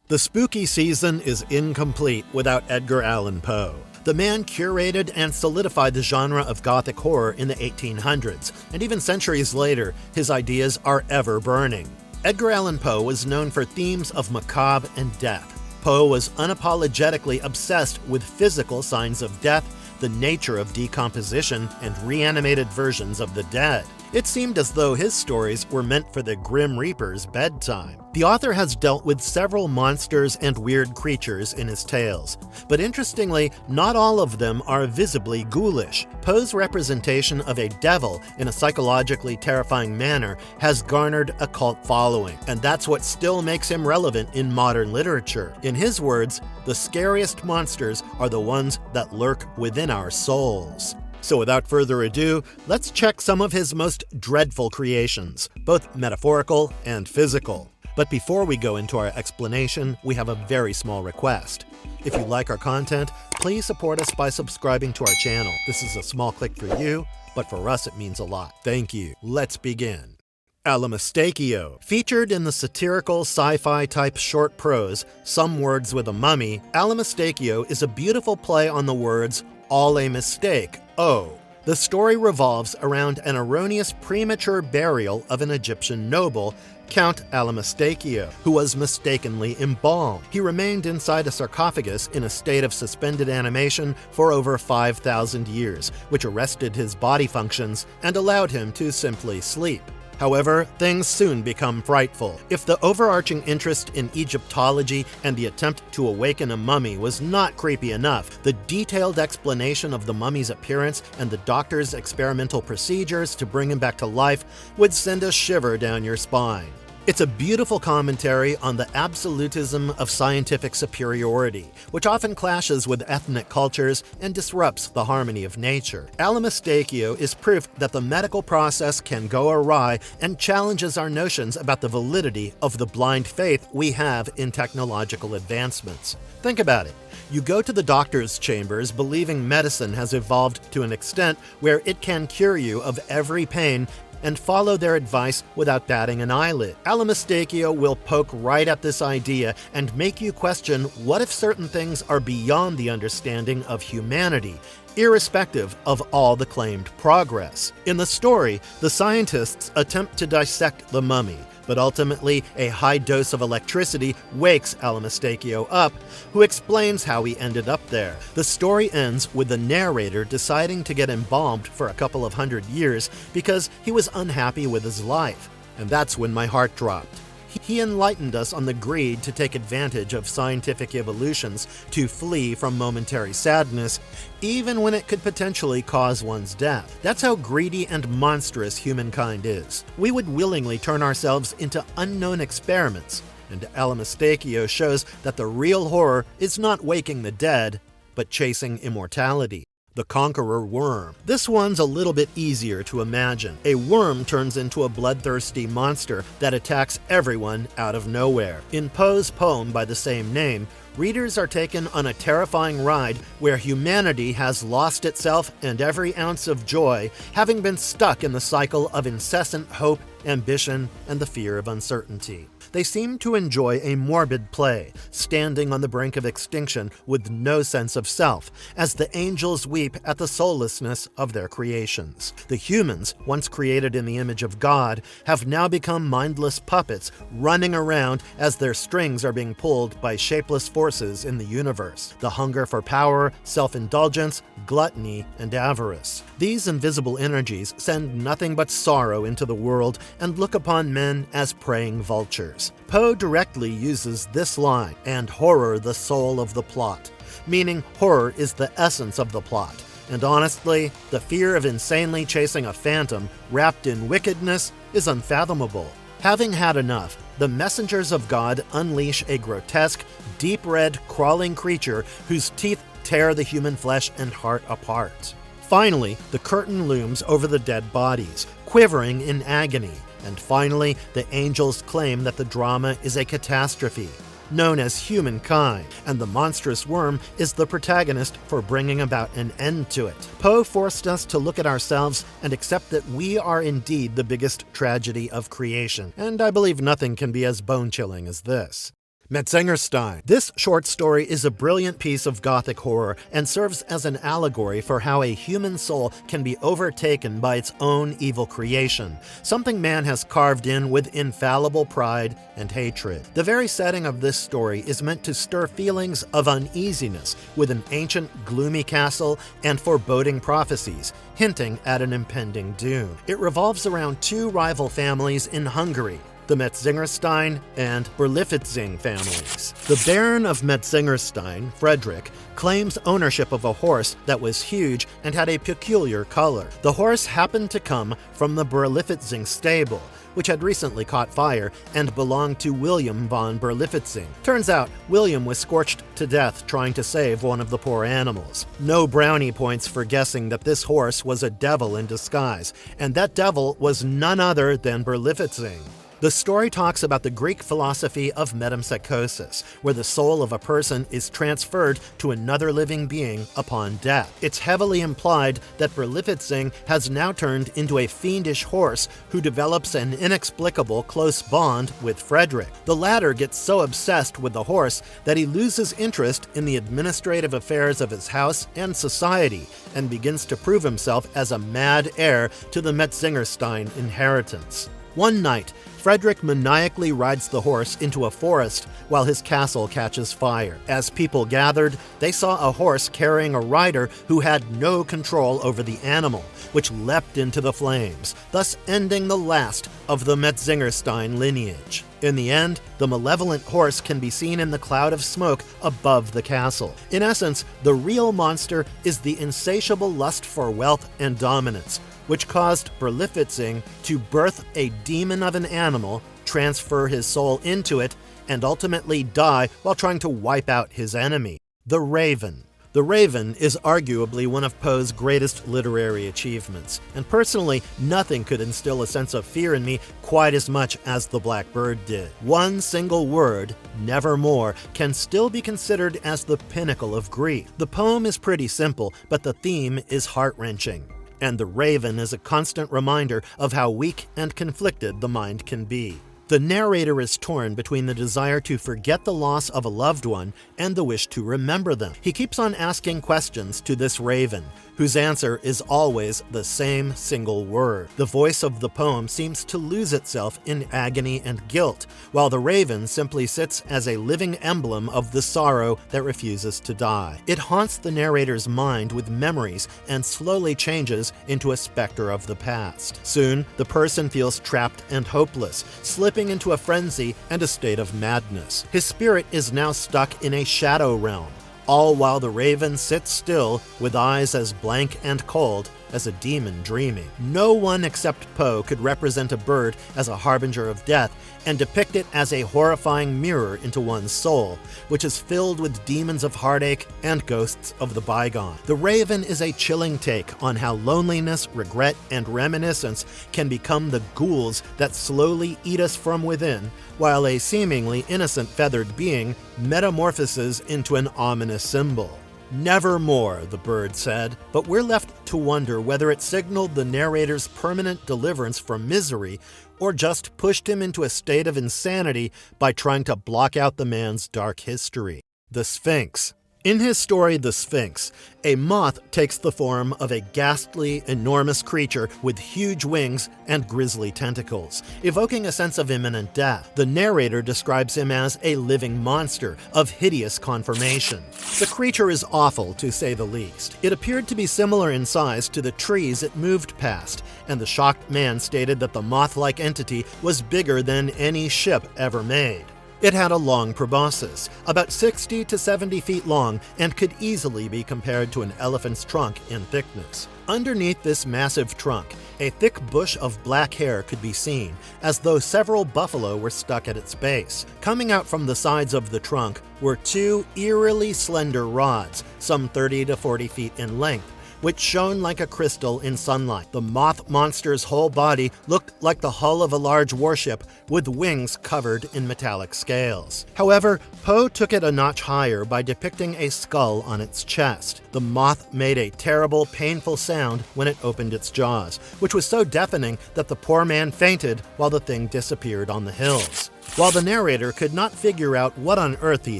The spooky season is incomplete without Edgar Allan Poe. The man curated and solidified the genre of Gothic horror in the 1800s, and even centuries later, his ideas are ever burning. Edgar Allan Poe was known for themes of macabre and death. Poe was unapologetically obsessed with physical signs of death, the nature of decomposition, and reanimated versions of the dead. It seemed as though his stories were meant for the Grim Reaper's bedtime. The author has dealt with several monsters and weird creatures in his tales, but interestingly, not all of them are visibly ghoulish. Poe's representation of a devil in a psychologically terrifying manner has garnered a cult following, and that's what still makes him relevant in modern literature. In his words, the scariest monsters are the ones that lurk within our souls. So without further ado, let's check some of his most dreadful creations, both metaphorical and physical. But before we go into our explanation, we have a very small request. If you like our content, please support us by subscribing to our channel. This is a small click for you, but for us it means a lot. Thank you. Let's begin. Allamistachio. Featured in the satirical sci-fi type short prose, Some Words with a Mummy, Allamistachio is a beautiful play on the words all a mistake, oh. The story revolves around an erroneous premature burial of an Egyptian noble, Count Allamistachio, who was mistakenly embalmed. He remained inside a sarcophagus in a state of suspended animation for over 5,000 years, which arrested his body functions and allowed him to simply sleep. However, things soon become frightful. If the overarching interest in Egyptology and the attempt to awaken a mummy was not creepy enough, the detailed explanation of the mummy's appearance and the doctor's experimental procedures to bring him back to life would send a shiver down your spine. It's a beautiful commentary on the absolutism of scientific superiority, which often clashes with ethnic cultures and disrupts the harmony of nature. Allamistachio is proof that the medical process can go awry and challenges our notions about the validity of the blind faith we have in technological advancements. Think about it. You go to the doctor's chambers believing medicine has evolved to an extent where it can cure you of every pain and follow their advice without batting an eyelid. Allamistachio will poke right at this idea and make you question what if certain things are beyond the understanding of humanity, irrespective of all the claimed progress. In the story, the scientists attempt to dissect the mummy, but ultimately a high dose of electricity wakes Allamistachio up, who explains how he ended up there. The story ends with the narrator deciding to get embalmed for a couple of 100 years because he was unhappy with his life. And that's when my heart dropped. He enlightened us on the greed to take advantage of scientific evolutions to flee from momentary sadness, even when it could potentially cause one's death. That's how greedy and monstrous humankind is. We would willingly turn ourselves into unknown experiments, and Allamistachio shows that the real horror is not waking the dead, but chasing immortality. The Conqueror Worm. This one's a little bit easier to imagine. A worm turns into a bloodthirsty monster that attacks everyone out of nowhere. In Poe's poem by the same name, readers are taken on a terrifying ride where humanity has lost itself and every ounce of joy, having been stuck in the cycle of incessant hope, ambition, and the fear of uncertainty. They seem to enjoy a morbid play, standing on the brink of extinction with no sense of self, as the angels weep at the soullessness of their creations. The humans, once created in the image of God, have now become mindless puppets running around as their strings are being pulled by shapeless forces in the universe. The hunger for power, self-indulgence, gluttony, and avarice. These invisible energies send nothing but sorrow into the world and look upon men as preying vultures. Poe directly uses this line, and horror the soul of the plot, meaning horror is the essence of the plot. And honestly, the fear of insanely chasing a phantom wrapped in wickedness is unfathomable. Having had enough, the messengers of God unleash a grotesque, deep-red, crawling creature whose teeth tear the human flesh and heart apart. Finally, the curtain looms over the dead bodies, quivering in agony. And finally, the angels claim that the drama is a catastrophe, known as humankind, and the monstrous worm is the protagonist for bringing about an end to it. Poe forced us to look at ourselves and accept that we are indeed the biggest tragedy of creation, and I believe nothing can be as bone-chilling as this. Metzengerstein. This short story is a brilliant piece of Gothic horror and serves as an allegory for how a human soul can be overtaken by its own evil creation, something man has carved in with infallible pride and hatred. The very setting of this story is meant to stir feelings of uneasiness with an ancient, gloomy castle and foreboding prophecies, hinting at an impending doom. It revolves around two rival families in Hungary, the Metzengerstein and Berlifitzing families. The Baron of Metzengerstein, Frederick, claims ownership of a horse that was huge and had a peculiar color. The horse happened to come from the Berlifitzing stable, which had recently caught fire and belonged to William von Berlifitzing. Turns out, William was scorched to death trying to save one of the poor animals. No brownie points for guessing that this horse was a devil in disguise, and that devil was none other than Berlifitzing. The story talks about the Greek philosophy of metempsychosis, where the soul of a person is transferred to another living being upon death. It's heavily implied that Berlifitzing has now turned into a fiendish horse who develops an inexplicable close bond with Frederick. The latter gets so obsessed with the horse that he loses interest in the administrative affairs of his house and society and begins to prove himself as a mad heir to the Metzengerstein inheritance. One night, Frederick maniacally rides the horse into a forest while his castle catches fire. As people gathered, they saw a horse carrying a rider who had no control over the animal, which leapt into the flames, thus ending the last of the Metzengerstein lineage. In the end, the malevolent horse can be seen in the cloud of smoke above the castle. In essence, the real monster is the insatiable lust for wealth and dominance, which caused Berlifitzing to birth a demon of an animal, transfer his soul into it, and ultimately die while trying to wipe out his enemy, the Raven. The Raven is arguably one of Poe's greatest literary achievements, and personally, nothing could instill a sense of fear in me quite as much as the Black Bird did. One single word, nevermore, can still be considered as the pinnacle of grief. The poem is pretty simple, but the theme is heart-wrenching. And the Raven is a constant reminder of how weak and conflicted the mind can be. The narrator is torn between the desire to forget the loss of a loved one and the wish to remember them. He keeps on asking questions to this Raven, whose answer is always the same single word. The voice of the poem seems to lose itself in agony and guilt, while the Raven simply sits as a living emblem of the sorrow that refuses to die. It haunts the narrator's mind with memories and slowly changes into a specter of the past. Soon, the person feels trapped and hopeless, slipping into a frenzy and a state of madness. His spirit is now stuck in a shadow realm, all while the Raven sits still with eyes as blank and cold as a demon dreaming. No one except Poe could represent a bird as a harbinger of death and depict it as a horrifying mirror into one's soul, which is filled with demons of heartache and ghosts of the bygone. The Raven is a chilling take on how loneliness, regret, and reminiscence can become the ghouls that slowly eat us from within, while a seemingly innocent feathered being metamorphoses into an ominous symbol. Nevermore, the bird said, but we're left to wonder whether it signaled the narrator's permanent deliverance from misery or just pushed him into a state of insanity by trying to block out the man's dark history. The Sphinx. In his story, The Sphinx, a moth takes the form of a ghastly, enormous creature with huge wings and grisly tentacles, evoking a sense of imminent death. The narrator describes him as a living monster of hideous conformation. The creature is awful, to say the least. It appeared to be similar in size to the trees it moved past, and the shocked man stated that the moth-like entity was bigger than any ship ever made. It had a long proboscis, about 60 to 70 feet long, and could easily be compared to an elephant's trunk in thickness. Underneath this massive trunk, a thick bush of black hair could be seen, as though several buffalo were stuck at its base. Coming out from the sides of the trunk were two eerily slender rods, some 30 to 40 feet in length, which shone like a crystal in sunlight. The moth monster's whole body looked like the hull of a large warship with wings covered in metallic scales. However, Poe took it a notch higher by depicting a skull on its chest. The moth made a terrible, painful sound when it opened its jaws, which was so deafening that the poor man fainted while the thing disappeared on the hills. While the narrator could not figure out what on earth he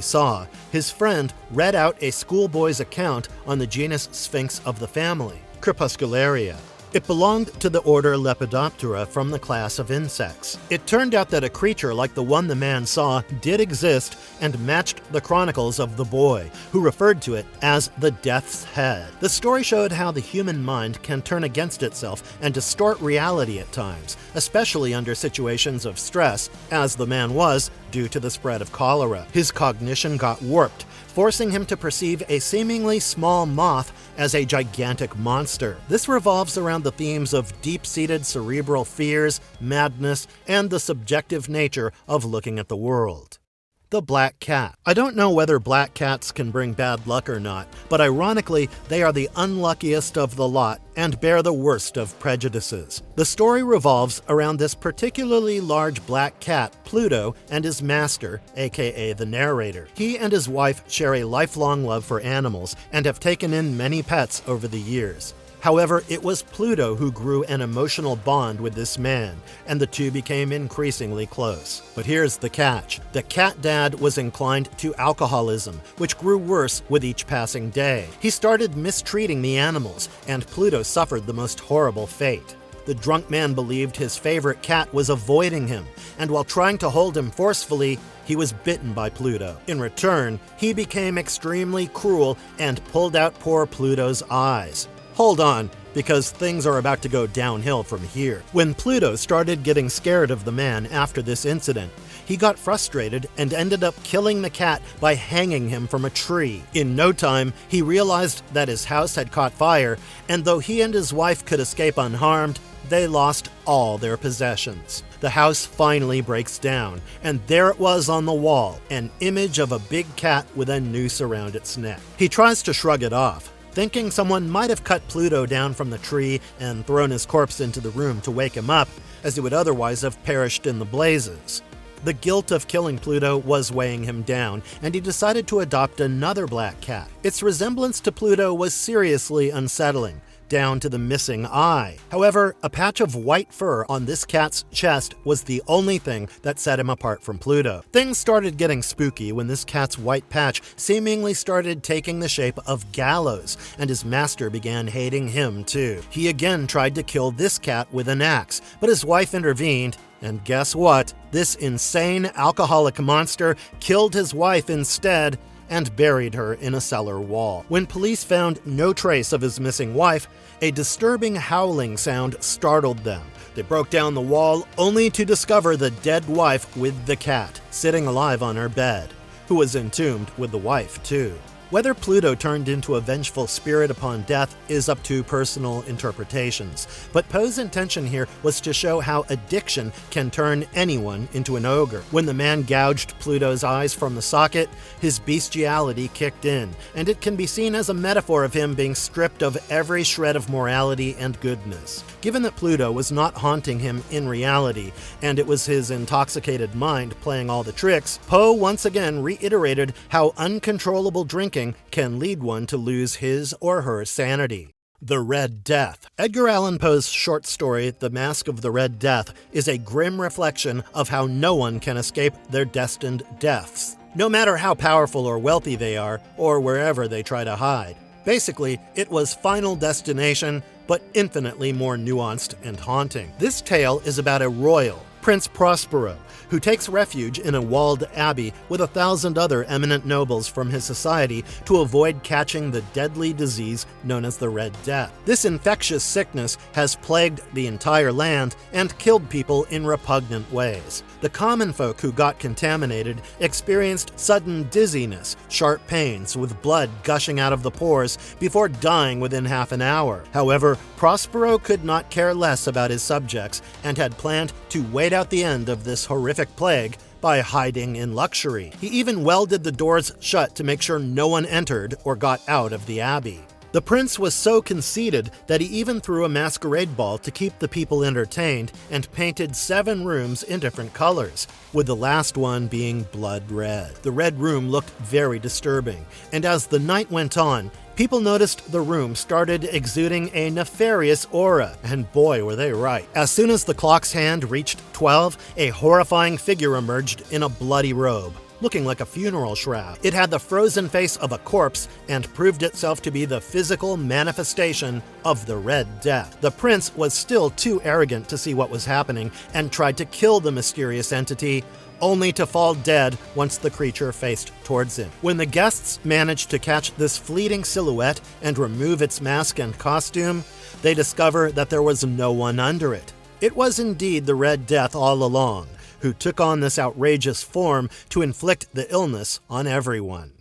saw, his friend read out a schoolboy's account on the genus Sphinx of the family, Crepuscularia. It belonged to the order Lepidoptera from the class of insects. It turned out that a creature like the one the man saw did exist and matched the chronicles of the boy, who referred to it as the Death's Head. The story showed how the human mind can turn against itself and distort reality at times, especially under situations of stress, as the man was due to the spread of cholera. His cognition got warped, forcing him to perceive a seemingly small moth as a gigantic monster. This revolves around the themes of deep-seated cerebral fears, madness, and the subjective nature of looking at the world. The black cat. I don't know whether black cats can bring bad luck or not, but ironically, they are the unluckiest of the lot and bear the worst of prejudices. The story revolves around this particularly large black cat, Pluto, and his master, aka the narrator. He and his wife share a lifelong love for animals and have taken in many pets over the years. However, it was Pluto who grew an emotional bond with this man, and the two became increasingly close. But here's the catch. The cat dad was inclined to alcoholism, which grew worse with each passing day. He started mistreating the animals, and Pluto suffered the most horrible fate. The drunk man believed his favorite cat was avoiding him, and while trying to hold him forcefully, he was bitten by Pluto. In return, he became extremely cruel and pulled out poor Pluto's eyes. Hold on, because things are about to go downhill from here. When Pluto started getting scared of the man after this incident, he got frustrated and ended up killing the cat by hanging him from a tree. In no time, he realized that his house had caught fire, and though he and his wife could escape unharmed, they lost all their possessions. The house finally breaks down, and there it was on the wall, an image of a big cat with a noose around its neck. He tries to shrug it off, thinking someone might have cut Pluto down from the tree and thrown his corpse into the room to wake him up, as he would otherwise have perished in the blazes. The guilt of killing Pluto was weighing him down, and he decided to adopt another black cat. Its resemblance to Pluto was seriously unsettling, down to the missing eye. However, a patch of white fur on this cat's chest was the only thing that set him apart from Pluto. Things started getting spooky when this cat's white patch seemingly started taking the shape of Gallows, and his master began hating him too. He again tried to kill this cat with an axe, but his wife intervened, and guess what? This insane alcoholic monster killed his wife instead and buried her in a cellar wall. When police found no trace of his missing wife, a disturbing howling sound startled them. They broke down the wall only to discover the dead wife with the cat, sitting alive on her bed, who was entombed with the wife too. Whether Pluto turned into a vengeful spirit upon death is up to personal interpretations, but Poe's intention here was to show how addiction can turn anyone into an ogre. When the man gouged Pluto's eyes from the socket, his bestiality kicked in, and it can be seen as a metaphor of him being stripped of every shred of morality and goodness. Given that Pluto was not haunting him in reality, and it was his intoxicated mind playing all the tricks, Poe once again reiterated how uncontrollable drinking can lead one to lose his or her sanity. The Red Death. Edgar Allan Poe's short story, The Masque of the Red Death, is a grim reflection of how no one can escape their destined deaths, no matter how powerful or wealthy they are, or wherever they try to hide. Basically, it was Final Destination, but infinitely more nuanced and haunting. This tale is about a royal, Prince Prospero, who takes refuge in a walled abbey with 1,000 other eminent nobles from his society to avoid catching the deadly disease known as the Red Death. This infectious sickness has plagued the entire land and killed people in repugnant ways. The common folk who got contaminated experienced sudden dizziness, sharp pains, with blood gushing out of the pores before dying within half an hour. However, Prospero could not care less about his subjects and had planned to wait out the end of this horrific plague by hiding in luxury. He even welded the doors shut to make sure no one entered or got out of the abbey. The prince was so conceited that he even threw a masquerade ball to keep the people entertained and painted 7 rooms in different colors, with the last one being blood red. The red room looked very disturbing, and as the night went on, People noticed the room started exuding a nefarious aura, and boy were they right. As soon as the clock's hand reached 12, a horrifying figure emerged in a bloody robe, looking like a funeral shroud. It had the frozen face of a corpse and proved itself to be the physical manifestation of the Red Death. The prince was still too arrogant to see what was happening and tried to kill the mysterious entity, only to fall dead once the creature faced towards him. When the guests managed to catch this fleeting silhouette and remove its mask and costume, they discover that there was no one under it. It was indeed the Red Death all along, who took on this outrageous form to inflict the illness on everyone.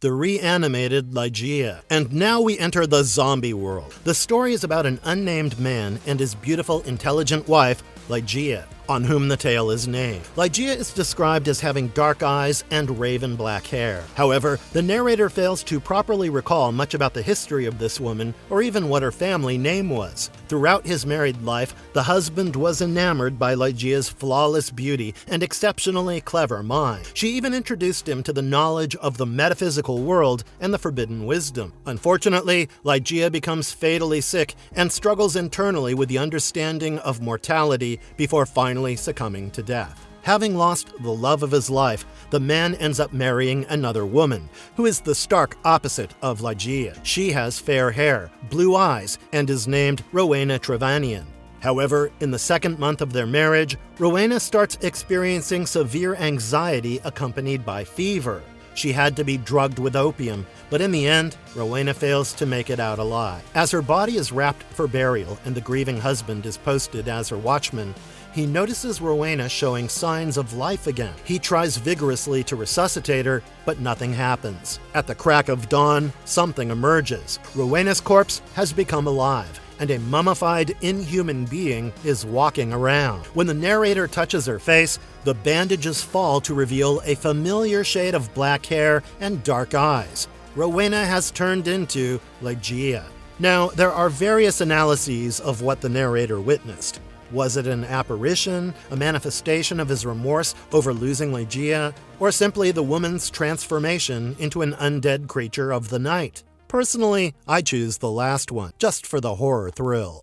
The reanimated Ligeia. And now we enter the zombie world. The story is about an unnamed man and his beautiful, intelligent wife, Ligeia, on whom the tale is named. Ligeia is described as having dark eyes and raven black hair. However, the narrator fails to properly recall much about the history of this woman or even what her family name was. Throughout his married life, the husband was enamored by Ligeia's flawless beauty and exceptionally clever mind. She even introduced him to the knowledge of the metaphysical world and the forbidden wisdom. Unfortunately, Ligeia becomes fatally sick and struggles internally with the understanding of mortality before finally succumbing to death. Having lost the love of his life, the man ends up marrying another woman, who is the stark opposite of Ligeia. She has fair hair, blue eyes, and is named Rowena Trevanian. However, in the second month of their marriage, Rowena starts experiencing severe anxiety accompanied by fever. She had to be drugged with opium, but in the end, Rowena fails to make it out alive. As her body is wrapped for burial and the grieving husband is posted as her watchman, he notices Rowena showing signs of life again. He tries vigorously to resuscitate her, but nothing happens. At the crack of dawn, something emerges. Rowena's corpse has become alive, and a mummified, inhuman being is walking around. When the narrator touches her face, the bandages fall to reveal a familiar shade of black hair and dark eyes. Rowena has turned into Ligeia. Now, there are various analyses of what the narrator witnessed. Was it an apparition, a manifestation of his remorse over losing Ligeia, or simply the woman's transformation into an undead creature of the night? Personally, I choose the last one, just for the horror thrill.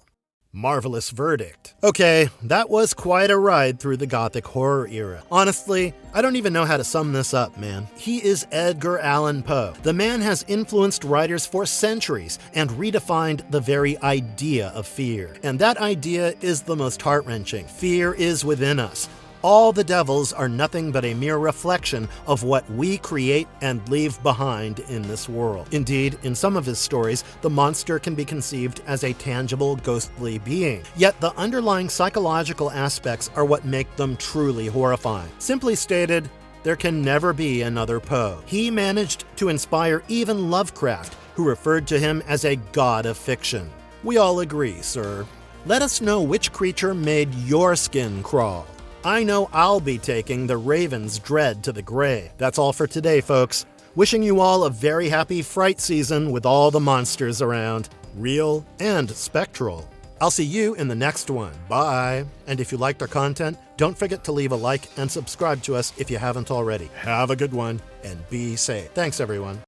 Marvelous verdict. Okay, that was quite a ride through the Gothic horror era. Honestly, I don't even know how to sum this up, man. He is Edgar Allan Poe. The man has influenced writers for centuries and redefined the very idea of fear. And that idea is the most heart-wrenching. Fear is within us. All the devils are nothing but a mere reflection of what we create and leave behind in this world. Indeed, in some of his stories, the monster can be conceived as a tangible, ghostly being. Yet the underlying psychological aspects are what make them truly horrifying. Simply stated, there can never be another Poe. He managed to inspire even Lovecraft, who referred to him as a god of fiction. We all agree, sir. Let us know which creature made your skin crawl. I know I'll be taking the Raven's dread to the grave. That's all for today, folks. Wishing you all a very happy fright season with all the monsters around, real and spectral. I'll see you in the next one. Bye. And if you liked our content, don't forget to leave a like and subscribe to us if you haven't already. Have a good one and be safe. Thanks, everyone.